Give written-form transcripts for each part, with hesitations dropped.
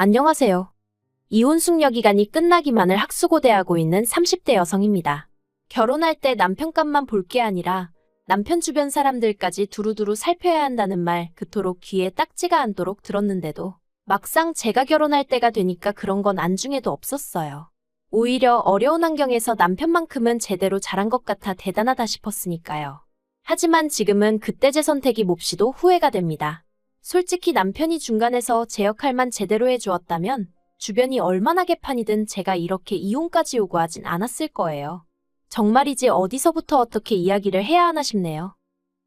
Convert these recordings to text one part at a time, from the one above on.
안녕하세요. 이혼 숙려 기간이 끝나기만을 학수고대하고 있는 30대 여성입니다. 결혼할 때 남편값만 볼 게 아니라 남편 주변 사람들까지 두루두루 살펴야 한다는 말 그토록 귀에 딱지가 않도록 들었는데도 막상 제가 결혼할 때가 되니까 그런 건 안중에도 없었어요. 오히려 어려운 환경에서 남편만큼은 제대로 잘한 것 같아 대단하다 싶었으니까요. 하지만 지금은 그때 제 선택이 몹시도 후회가 됩니다. 솔직히 남편이 중간에서 제 역할만 제대로 해주었다면 주변이 얼마나 개판이든 제가 이렇게 이혼까지 요구하진 않았을 거예요. 정말이지 어디서부터 어떻게 이야기를 해야 하나 싶네요.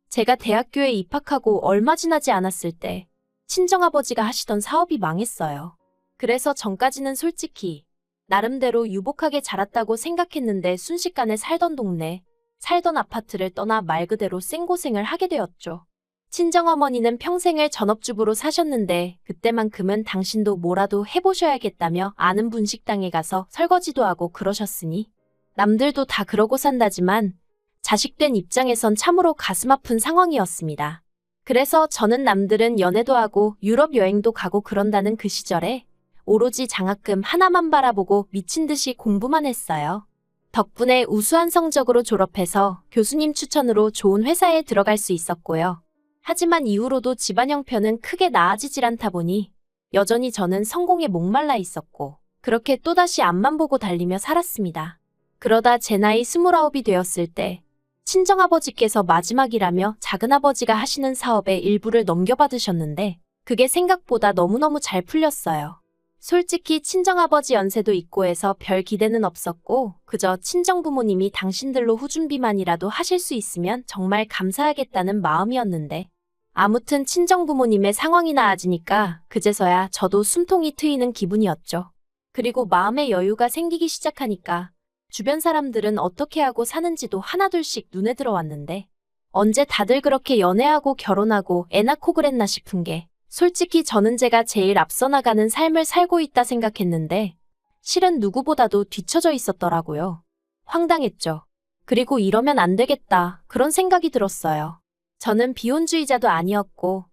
제가 대학교에 입학하고 얼마 지나지 않았을 때 친정아버지가 하시던 사업이 망했어요. 그래서 전까지는 솔직히 나름대로 유복하게 자랐다고 생각했는데 순식간에 살던 동네, 살던 아파트를 떠나 말 그대로 생고생을 하게 되었죠. 친정어머니는 평생을 전업주부로 사셨는데 그때만큼은 당신도 뭐라도 해보셔야겠다며 아는 분식당에 가서 설거지도 하고 그러셨으니 남들도 다 그러고 산다지만 자식된 입장에선 참으로 가슴 아픈 상황이었습니다. 그래서 저는 남들은 연애도 하고 유럽 여행도 가고 그런다는 그 시절에 오로지 장학금 하나만 바라보고 미친 듯이 공부만 했어요. 덕분에 우수한 성적으로 졸업해서 교수님 추천으로 좋은 회사에 들어갈 수 있었고요. 하지만 이후로도 집안 형편은 크게 나아지질 않다 보니 여전히 저는 성공에 목말라 있었고 그렇게 또다시 앞만 보고 달리며 살았습니다. 그러다 제 나이 29이 되었을 때 친정아버지께서 마지막이라며 작은아버지가 하시는 사업의 일부를 넘겨받으셨는데 그게 생각보다 너무너무 잘 풀렸어요. 솔직히 친정아버지 연세도 있고 해서 별 기대는 없었고 그저 친정부모님이 당신들로 후준비만이라도 하실 수 있으면 정말 감사하겠다는 마음이었는데 아무튼 친정부모님의 상황이 나아지니까 그제서야 저도 숨통이 트이는 기분이었죠. 그리고 마음의 여유가 생기기 시작하니까 주변 사람들은 어떻게 하고 사는지도 하나둘씩 눈에 들어왔는데 언제 다들 그렇게 연애하고 결혼하고 애 낳고 그랬나 싶은 게 솔직히 저는 제가 제일 앞서 나가는 삶을 살고 있다 생각했는데 실은 누구보다도 뒤처져 있었더라고요. 황당했죠. 그리고 이러면 안 되겠다 그런 생각이 들었어요. 저는 비혼주의자도 아니었고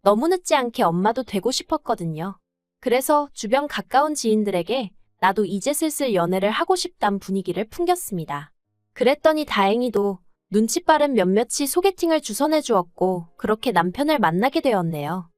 너무 늦지 않게 엄마도 되고 싶었거든요. 그래서 주변 가까운 지인들에게 나도 이제 슬슬 연애를 하고 싶단 분위기를 풍겼습니다. 그랬더니 다행히도 눈치 빠른 몇몇이 소개팅을 주선해 주었고 그렇게 남편을 만나게 되었네요.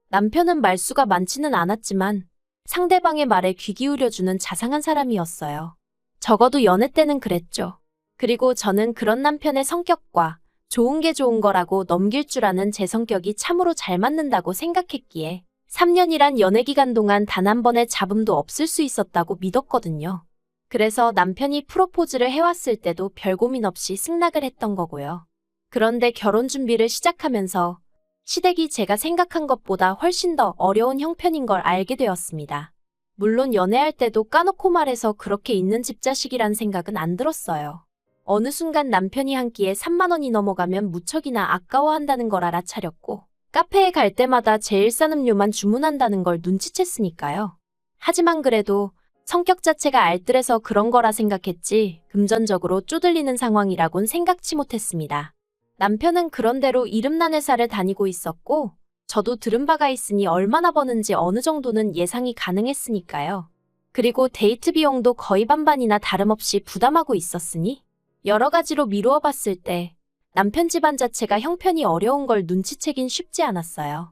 남편은 말수가 많지는 않았지만 상대방의 말에 귀 기울여주는 자상한 사람이었어요. 적어도 연애 때는 그랬죠. 그리고 저는 그런 남편의 성격과 좋은 게 좋은 거라고 넘길 줄 아는 제 성격이 참으로 잘 맞는다고 생각했기에 3년이란 연애 기간 동안 단 한 번의 잡음도 없을 수 있었다고 믿었거든요. 그래서 남편이 프로포즈를 해왔을 때도 별 고민 없이 승낙을 했던 거고요. 그런데 결혼 준비를 시작하면서 시댁이 제가 생각한 것보다 훨씬 더 어려운 형편인 걸 알게 되었습니다. 물론 연애할 때도 까놓고 말해서 그렇게 있는 집자식이란 생각은 안 들었어요. 어느 순간 남편이 한 끼에 3만 원이 넘어가면 무척이나 아까워한다는 걸 알아차렸고 카페에 갈 때마다 제일 싼 음료만 주문한다는 걸 눈치챘으니까요. 하지만 그래도 성격 자체가 알뜰해서 그런 거라 생각했지 금전적으로 쪼들리는 상황이라곤 생각치 못했습니다. 남편은 그런대로 이름난 회사를 다니고 있었고 저도 들은 바가 있으니 얼마나 버는지 어느 정도는 예상이 가능했으니까요. 그리고 데이트 비용도 거의 반반이나 다름없이 부담하고 있었으니 여러 가지로 미루어 봤을 때 남편 집안 자체가 형편이 어려운 걸 눈치채긴 쉽지 않았어요.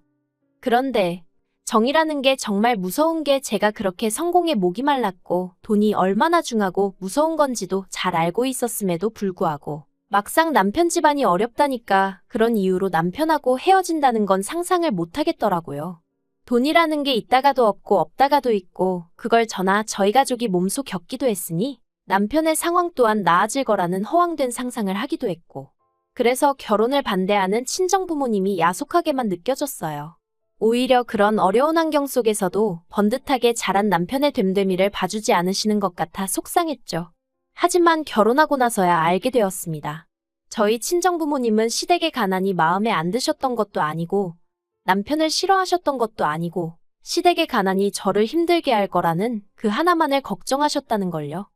그런데 정이라는 게 정말 무서운 게 제가 그렇게 성공에 목이 말랐고 돈이 얼마나 중하고 무서운 건지도 잘 알고 있었음에도 불구하고 막상 남편 집안이 어렵다니까 그런 이유로 남편하고 헤어진다는 건 상상을 못하겠더라고요. 돈이라는 게 있다가도 없고 없다가도 있고 그걸 저나 저희 가족이 몸소 겪기도 했으니 남편의 상황 또한 나아질 거라는 허황된 상상을 하기도 했고 그래서 결혼을 반대하는 친정부모님이 야속하게만 느껴졌어요. 오히려 그런 어려운 환경 속에서도 번듯하게 자란 남편의 됨됨이를 봐주지 않으시는 것 같아 속상했죠. 하지만 결혼하고 나서야 알게 되었습니다. 저희 친정부모님은 시댁의 가난이 마음에 안 드셨던 것도 아니고 남편을 싫어하셨던 것도 아니고 시댁의 가난이 저를 힘들게 할 거라는 그 하나만을 걱정하셨다는 걸요.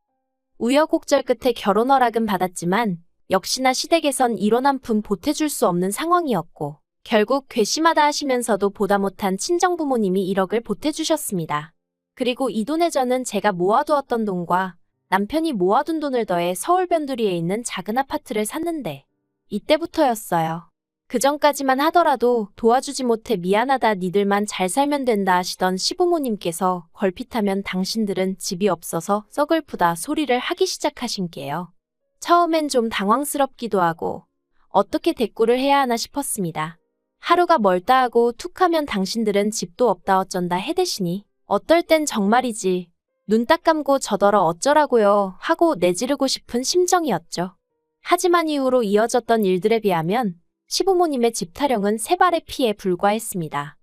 우여곡절 끝에 결혼 허락은 받았지만 역시나 시댁에선 1원 한 푼 보태줄 수 없는 상황이었고 결국 괘씸하다 하시면서도 보다 못한 친정부모님이 1억을 보태주셨습니다. 그리고 이 돈에 저는 제가 모아두었던 돈과 남편이 모아둔 돈을 더해 서울 변두리에 있는 작은 아파트를 샀는데 이때부터였어요. 그전까지만 하더라도 도와주지 못해 미안하다 니들만 잘 살면 된다 하시던 시부모님께서 걸핏하면 당신들은 집이 없어서 썩을프다 소리를 하기 시작하신 게요. 처음엔 좀 당황스럽기도 하고 어떻게 대꾸를 해야 하나 싶었습니다. 하루가 멀다 하고 툭 하면 당신들은 집도 없다 어쩐다 해대시니 어떨 땐 정말이지 눈 딱 감고 저더러 어쩌라고요 하고 내지르고 싶은 심정이었죠. 하지만 이후로 이어졌던 일들에 비하면 시부모님의 집 타령은 세 발의 피에 불과했습니다.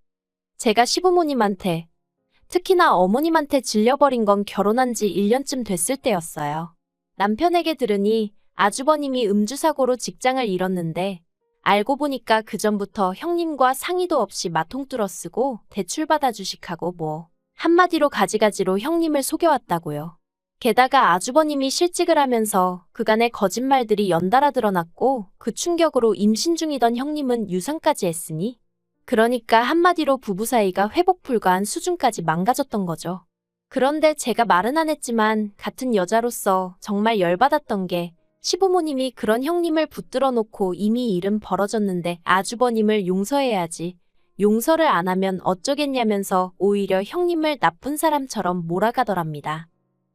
제가 시부모님한테, 특히나 어머님한테 질려버린 건 결혼한 지 1년쯤 됐을 때였어요. 남편에게 들으니 아주버님이 음주사고로 직장을 잃었는데 알고 보니까 그전부터 형님과 상의도 없이 마통뚫어 쓰고 대출받아 주식하고 뭐 한마디로 가지가지로 형님을 속여왔다고요. 게다가 아주버님이 실직을 하면서 그간의 거짓말들이 연달아 드러났고 그 충격으로 임신 중이던 형님은 유산까지 했으니 그러니까 한마디로 부부 사이가 회복 불가한 수준까지 망가졌던 거죠. 그런데 제가 말은 안 했지만 같은 여자로서 정말 열받았던 게 시부모님이 그런 형님을 붙들어 놓고 이미 일은 벌어졌는데 아주버님을 용서해야지. 용서를 안 하면 어쩌겠냐면서 오히려 형님을 나쁜 사람처럼 몰아가더랍니다.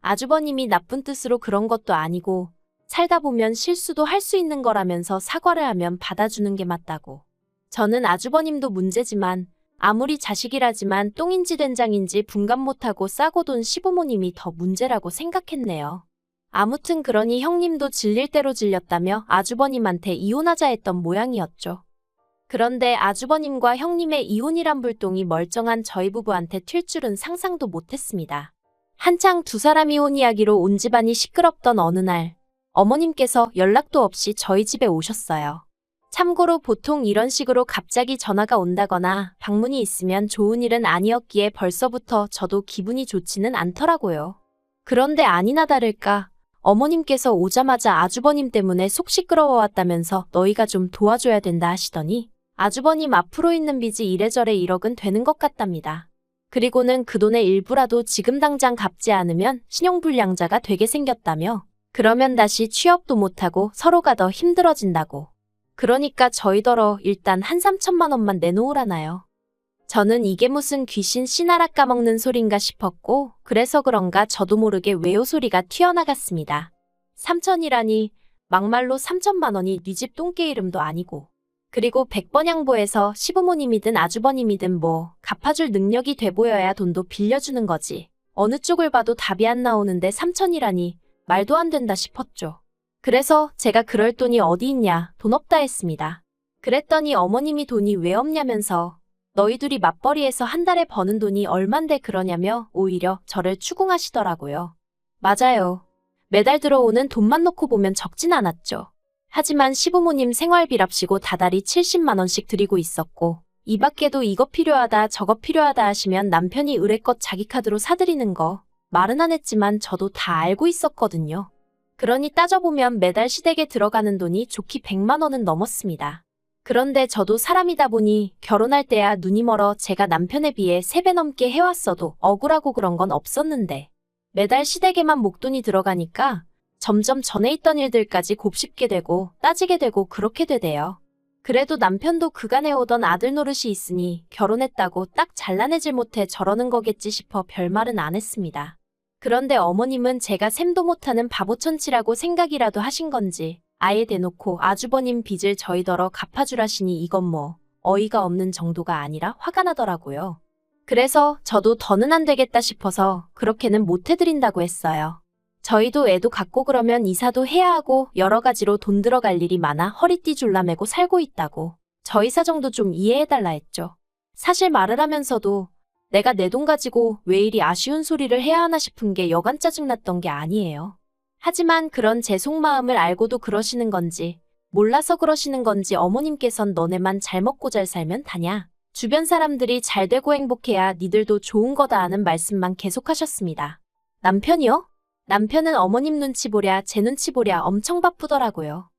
아주버님이 나쁜 뜻으로 그런 것도 아니고 살다 보면 실수도 할 수 있는 거라면서 사과를 하면 받아주는 게 맞다고. 저는 아주버님도 문제지만 아무리 자식이라지만 똥인지 된장인지 분간 못하고 싸고 돈 시부모님이 더 문제라고 생각했네요. 아무튼 그러니 형님도 질릴 대로 질렸다며 아주버님한테 이혼하자 했던 모양이었죠. 그런데 아주버님과 형님의 이혼이란 불똥이 멀쩡한 저희 부부한테 튈 줄은 상상도 못했습니다. 한창 두 사람 이혼 이야기로 온 집안이 시끄럽던 어느 날 어머님께서 연락도 없이 저희 집에 오셨어요. 참고로 보통 이런 식으로 갑자기 전화가 온다거나 방문이 있으면 좋은 일은 아니었기에 벌써부터 저도 기분이 좋지는 않더라고요. 그런데 아니나 다를까 어머님께서 오자마자 아주버님 때문에 속 시끄러워왔다면서 너희가 좀 도와줘야 된다 하시더니 아주버님 앞으로 있는 빚이 이래저래 1억은 되는 것 같답니다. 그리고는 그 돈의 일부라도 지금 당장 갚지 않으면 신용불량자가 되게 생겼다며 그러면 다시 취업도 못하고 서로가 더 힘들어진다고. 그러니까 저희더러 일단 한 3천만 원만 내놓으라나요. 저는 이게 무슨 귀신 씨나라 까먹는 소린가 싶었고 그래서 그런가 저도 모르게 외요 소리가 튀어나갔습니다. 3천이라니 막말로 3천만 원이 네 집 똥개 이름도 아니고 그리고 100번 양보해서 시부모님이든 아주버님이든 뭐 갚아줄 능력이 돼 보여야 돈도 빌려주는 거지. 어느 쪽을 봐도 답이 안 나오는데 3천이라니 말도 안 된다 싶었죠. 그래서 제가 그럴 돈이 어디 있냐 돈 없다 했습니다. 그랬더니 어머님이 돈이 왜 없냐면서 너희 둘이 맞벌이해서 한 달에 버는 돈이 얼만데 그러냐며 오히려 저를 추궁하시더라고요. 맞아요. 매달 들어오는 돈만 놓고 보면 적진 않았죠. 하지만 시부모님 생활비랍시고 다달이 70만 원씩 드리고 있었고 이 밖에도 이거 필요하다 저거 필요하다 하시면 남편이 의뢰껏 자기 카드로 사드리는 거 말은 안 했지만 저도 다 알고 있었거든요. 그러니 따져보면 매달 시댁에 들어가는 돈이 좋기 100만 원은 넘었습니다. 그런데 저도 사람이다 보니 결혼할 때야 눈이 멀어 제가 남편에 비해 3배 넘게 해왔어도 억울하고 그런 건 없었는데 매달 시댁에만 목돈이 들어가니까 점점 전에 있던 일들까지 곱씹게 되고 따지게 되고 그렇게 되대요. 그래도 남편도 그간에 오던 아들 노릇이 있으니 결혼했다고 딱 잘라내질 못해 저러는 거겠지 싶어 별말은 안 했습니다. 그런데 어머님은 제가 셈도 못하는 바보천치라고 생각이라도 하신 건지 아예 대놓고 아주버님 빚을 저희더러 갚아주라시니 이건 뭐 어이가 없는 정도가 아니라 화가 나더라고요. 그래서 저도 더는 안 되겠다 싶어서 그렇게는 못 해드린다고 했어요. 저희도 애도 갖고 그러면 이사도 해야 하고 여러 가지로 돈 들어갈 일이 많아 허리띠 졸라매고 살고 있다고 저희 사정도 좀 이해해달라 했죠. 사실 말을 하면서도 내가 내 돈 가지고 왜 이리 아쉬운 소리를 해야 하나 싶은 게 여간 짜증났던 게 아니에요. 하지만 그런 제 속마음을 알고도 그러시는 건지 몰라서 그러시는 건지 어머님께선 너네만 잘 먹고 잘 살면 다냐. 주변 사람들이 잘 되고 행복해야 니들도 좋은 거다 하는 말씀만 계속하셨습니다. 남편이요? 남편은 어머님 눈치 보랴 제 눈치 보랴 엄청 바쁘더라고요.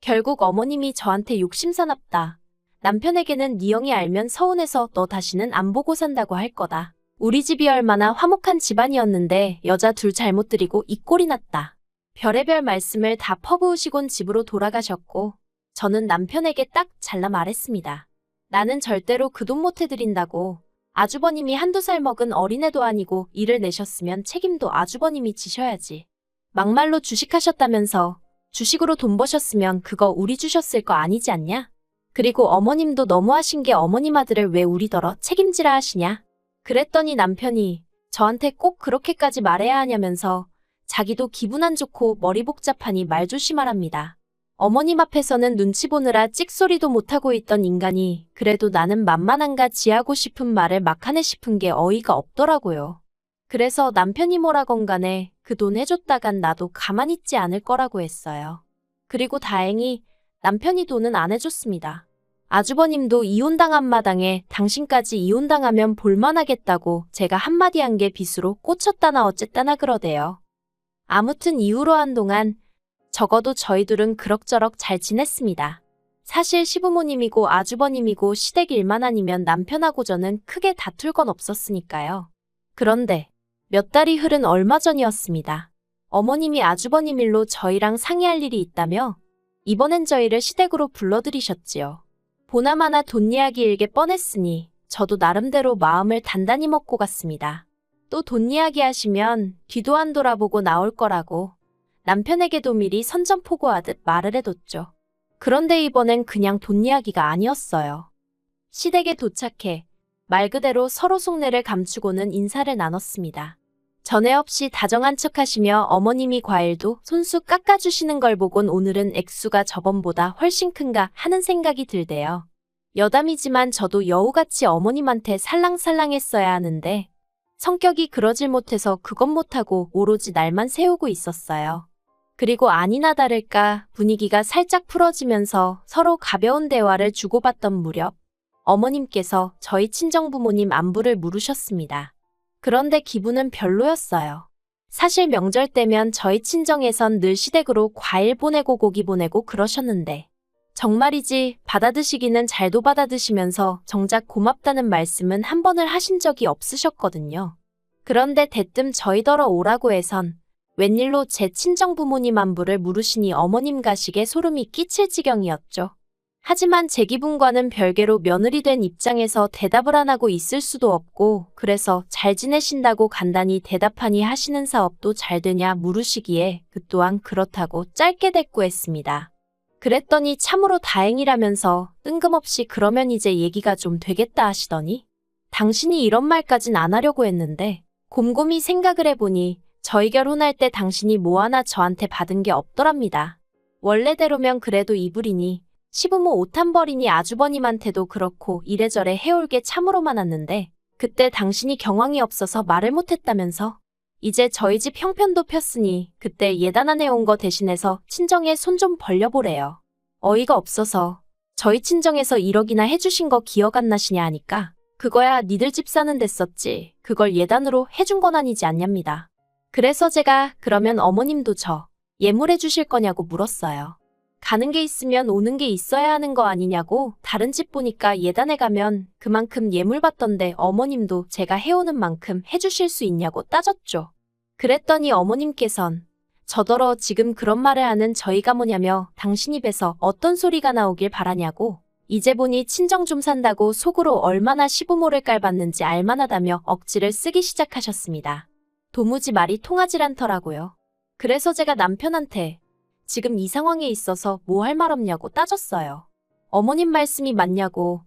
결국 어머님이 저한테 욕심사납다. 남편에게는 네 형이 알면 서운해서 너 다시는 안 보고 산다고 할 거다. 우리 집이 얼마나 화목한 집안이었는데 여자 둘 잘못 들이고 이 꼴이 났다. 별의별 말씀을 다 퍼부으시곤 집으로 돌아가셨고 저는 남편에게 딱 잘라 말했습니다. 나는 절대로 그 돈 못 해드린다고. 아주버님이 한두 살 먹은 어린애도 아니고 일을 내셨으면 책임도 아주버님이 지셔야지. 막말로 주식하셨다면서 주식으로 돈 버셨으면 그거 우리 주셨을 거 아니지 않냐? 그리고 어머님도 너무하신 게 어머님 아들을 왜 우리더러 책임지라 하시냐? 그랬더니 남편이 저한테 꼭 그렇게까지 말해야 하냐면서 자기도 기분 안 좋고 머리 복잡하니 말 조심하랍니다. 어머님 앞에서는 눈치 보느라 찍소리도 못하고 있던 인간이 그래도 나는 만만한가 지하고 싶은 말을 막 하네 싶은 게 어이가 없더라고요. 그래서 남편이 뭐라건 간에 그 돈 해줬다간 나도 가만히 있지 않을 거라고 했어요. 그리고 다행히 남편이 돈은 안 해줬습니다. 아주버님도 이혼당한 마당에 당신까지 이혼당하면 볼만하겠다고 제가 한마디 한 게 빚으로 꽂혔다나 어쨌다나 그러대요. 아무튼 이후로 한동안 적어도 저희 둘은 그럭저럭 잘 지냈습니다. 사실 시부모님이고 아주버님이고 시댁 일만 아니면 남편하고 저는 크게 다툴 건 없었으니까요. 그런데 몇 달이 흐른 얼마 전이었습니다. 어머님이 아주버님 일로 저희랑 상의할 일이 있다며 이번엔 저희를 시댁으로 불러들이셨지요. 보나마나 돈 이야기 일게 뻔했으니 저도 나름대로 마음을 단단히 먹고 갔습니다. 또 돈 이야기 하시면 뒤도 안 돌아보고 나올 거라고 남편에게도 미리 선전포고하듯 말을 해뒀죠. 그런데 이번엔 그냥 돈 이야기가 아니었어요. 시댁에 도착해 말 그대로 서로 속내를 감추고는 인사를 나눴습니다. 전에 없이 다정한 척하시며 어머님이 과일도 손수 깎아주시는 걸 보곤 오늘은 액수가 저번보다 훨씬 큰가 하는 생각이 들대요. 여담이지만 저도 여우같이 어머님한테 살랑살랑했어야 하는데 성격이 그러질 못해서 그것 못하고 오로지 날만 세우고 있었어요. 그리고 아니나 다를까 분위기가 살짝 풀어지면서 서로 가벼운 대화를 주고받던 무렵 어머님께서 저희 친정부모님 안부를 물으셨습니다. 그런데 기분은 별로였어요. 사실 명절 때면 저희 친정에선 늘 시댁으로 과일 보내고 고기 보내고 그러셨는데 정말이지 받아드시기는 잘도 받아드시면서 정작 고맙다는 말씀은 한 번을 하신 적이 없으셨거든요. 그런데 대뜸 저희더러 오라고 해선 웬일로 제 친정부모님 안부를 물으시니 어머님 가식에 소름이 끼칠 지경이었죠. 하지만 제 기분과는 별개로 며느리 된 입장에서 대답을 안 하고 있을 수도 없고 그래서 잘 지내신다고 간단히 대답하니 하시는 사업도 잘 되냐 물으시기에 그 또한 그렇다고 짧게 대꾸했습니다. 그랬더니 참으로 다행이라면서 뜬금없이 그러면 이제 얘기가 좀 되겠다 하시더니 당신이 이런 말까진 안 하려고 했는데 곰곰이 생각을 해보니 저희 결혼할 때 당신이 뭐 하나 저한테 받은 게 없더랍니다. 원래대로면 그래도 이불이니 시부모 옷 한 벌이니 아주버님한테도 그렇고 이래저래 해올 게 참으로 많았는데 그때 당신이 경황이 없어서 말을 못했다면서 이제 저희 집 형편도 폈으니 그때 예단안 해온 거 대신해서 친정에 손 좀 벌려보래요. 어이가 없어서 저희 친정에서 1억이나 해주신 거 기억 안 나시냐 하니까 그거야 니들 집 사는 데 썼지 그걸 예단으로 해준 건 아니지 않냐입니다. 그래서 제가 그러면 어머님도 저 예물해 주실 거냐고 물었어요. 가는 게 있으면 오는 게 있어야 하는 거 아니냐고 다른 집 보니까 예단에 가면 그만큼 예물 받던데 어머님도 제가 해오는 만큼 해주실 수 있냐고 따졌죠. 그랬더니 어머님께선 저더러 지금 그런 말을 하는 저희가 뭐냐며 당신 입에서 어떤 소리가 나오길 바라냐고 이제 보니 친정 좀 산다고 속으로 얼마나 시부모를 깔봤는지 알만하다며 억지를 쓰기 시작하셨습니다. 도무지 말이 통하질 않더라고요. 그래서 제가 남편한테 지금 이 상황에 있어서 뭐 할 말 없냐고 따졌어요. 어머님 말씀이 맞냐고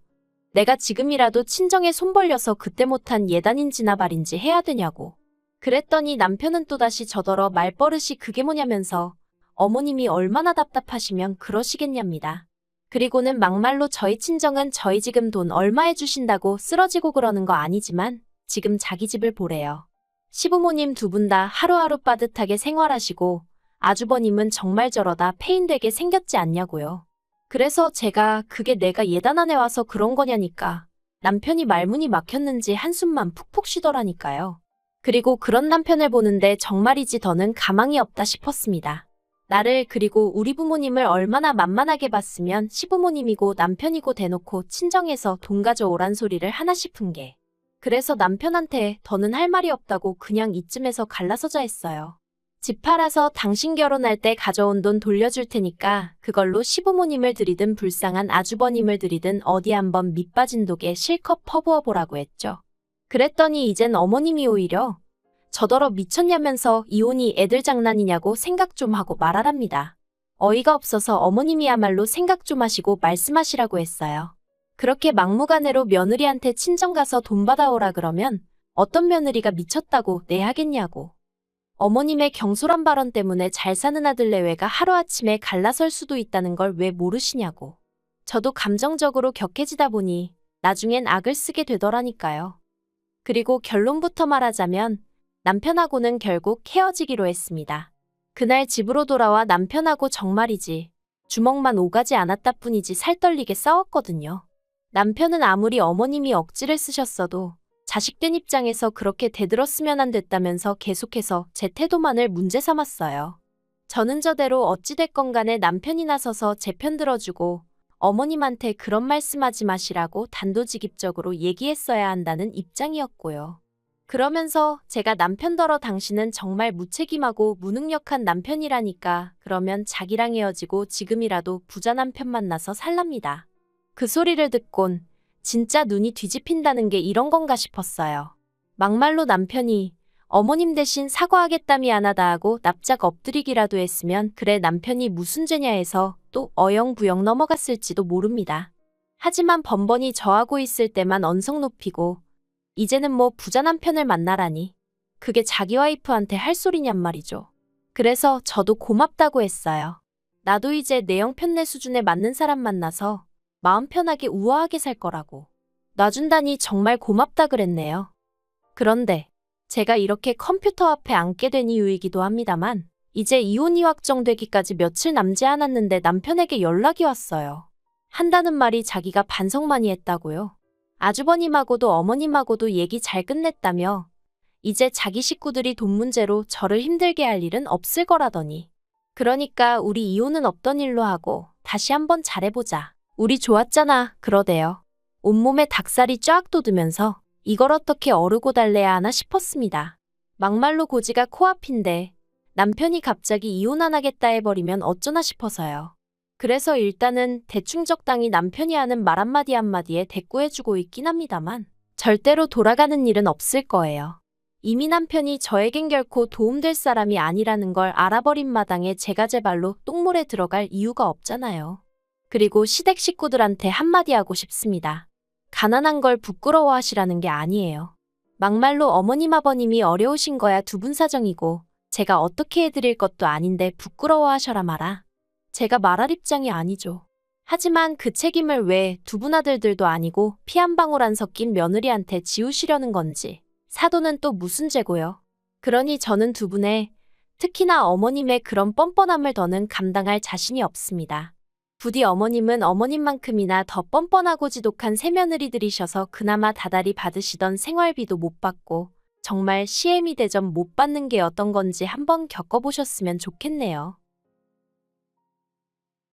내가 지금이라도 친정에 손 벌려서 그때 못한 예단인지나 말인지 해야 되냐고. 그랬더니 남편은 또다시 저더러 말버릇이 그게 뭐냐면서 어머님이 얼마나 답답하시면 그러시겠냐입니다. 그리고는 막말로 저희 친정은 저희 지금 돈 얼마 해주신다고 쓰러지고 그러는 거 아니지만 지금 자기 집을 보래요. 시부모님 두 분 다 하루하루 빠듯하게 생활하시고 아주버님은 정말 저러다 폐인되게 생겼지 않냐고요. 그래서 제가 그게 내가 예단안에 와서 그런 거냐니까 남편이 말문이 막혔는지 한숨만 푹푹 쉬더라니까요. 그리고 그런 남편을 보는데 정말이지 더는 가망이 없다 싶었습니다. 나를 그리고 우리 부모님을 얼마나 만만하게 봤으면 시부모님이고 남편이고 대놓고 친정에서 돈 가져오란 소리를 하나 싶은 게 그래서 남편한테 더는 할 말이 없다고 그냥 이쯤에서 갈라서자 했어요. 집 팔아서 당신 결혼할 때 가져온 돈 돌려줄 테니까 그걸로 시부모님을 들이든 불쌍한 아주버님을 들이든 어디 한번 밑 빠진 독에 실컷 퍼부어보라고 했죠. 그랬더니 이젠 어머님이 오히려 저더러 미쳤냐면서 이혼이 애들 장난이냐고 생각 좀 하고 말하랍니다. 어이가 없어서 어머님이야말로 생각 좀 하시고 말씀하시라고 했어요. 그렇게 막무가내로 며느리한테 친정 가서 돈 받아오라 그러면 어떤 며느리가 미쳤다고 내 하겠냐고. 어머님의 경솔한 발언 때문에 잘 사는 아들 내외가 하루아침에 갈라설 수도 있다는 걸 왜 모르시냐고. 저도 감정적으로 격해지다 보니 나중엔 악을 쓰게 되더라니까요. 그리고 결론부터 말하자면 남편하고는 결국 헤어지기로 했습니다. 그날 집으로 돌아와 남편하고 정말이지 주먹만 오가지 않았다 뿐이지 살떨리게 싸웠거든요. 남편은 아무리 어머님이 억지를 쓰셨어도 자식된 입장에서 그렇게 대들었으면 안 됐다면서 계속해서 제 태도만을 문제 삼았어요. 저는 저대로 어찌됐건 간에 남편이 나서서 제 편 들어주고 어머님한테 그런 말씀하지 마시라고 단도직입적으로 얘기했어야 한다는 입장이었고요. 그러면서 제가 남편더러 당신은 정말 무책임하고 무능력한 남편이라니까 그러면 자기랑 헤어지고 지금이라도 부자 남편 만나서 살랍니다. 그 소리를 듣곤 진짜 눈이 뒤집힌다는 게 이런 건가 싶었어요. 막말로 남편이 어머님 대신 사과하겠다 미안하다 하고 납작 엎드리기라도 했으면 그래 남편이 무슨 죄냐 해서 또 어영부영 넘어갔을지도 모릅니다. 하지만 번번이 저하고 있을 때만 언성 높이고 이제는 뭐 부자 남편을 만나라니. 그게 자기 와이프한테 할 소리냔 말이죠. 그래서 저도 고맙다고 했어요. 나도 이제 내 형편내 수준에 맞는 사람 만나서 마음 편하게 우아하게 살 거라고. 놔준다니 정말 고맙다 그랬네요. 그런데 제가 이렇게 컴퓨터 앞에 앉게 된 이유이기도 합니다만 이제 이혼이 확정되기까지 며칠 남지 않았는데 남편에게 연락이 왔어요. 한다는 말이 자기가 반성 많이 했다고요. 아주버님하고도 어머님하고도 얘기 잘 끝냈다며 이제 자기 식구들이 돈 문제로 저를 힘들게 할 일은 없을 거라더니 그러니까 우리 이혼은 없던 일로 하고 다시 한번 잘해보자. 우리 좋았잖아 그러대요. 온몸에 닭살이 쫙 돋으면서 이걸 어떻게 어르고 달래야 하나 싶었습니다. 막말로 고지가 코앞인데 남편이 갑자기 이혼 안 하겠다 해버리면 어쩌나 싶어서요. 그래서 일단은 대충 적당히 남편이 하는 말 한마디 한마디에 대꾸해주고 있긴 합니다만 절대로 돌아가는 일은 없을 거예요. 이미 남편이 저에겐 결코 도움될 사람이 아니라는 걸 알아버린 마당에 제가 제 발로 똥물에 들어갈 이유가 없잖아요. 그리고 시댁 식구들한테 한마디 하고 싶습니다. 가난한 걸 부끄러워하시라는 게 아니에요. 막말로 어머님 아버님이 어려우신 거야 두 분 사정이고 제가 어떻게 해드릴 것도 아닌데 부끄러워하셔라 마라. 제가 말할 입장이 아니죠. 하지만 그 책임을 왜 두 분 아들들도 아니고 피 한 방울 안 섞인 며느리한테 지우시려는 건지 사도는 또 무슨 죄고요. 그러니 저는 두 분의 특히나 어머님의 그런 뻔뻔함을 더는 감당할 자신이 없습니다. 부디 어머님은 어머님만큼이나 더 뻔뻔하고 지독한 새며느리들이셔서 그나마 다달이 받으시던 생활비도 못 받고 정말 시애미 대접 못 받는 게 어떤 건지 한번 겪어보셨으면 좋겠네요.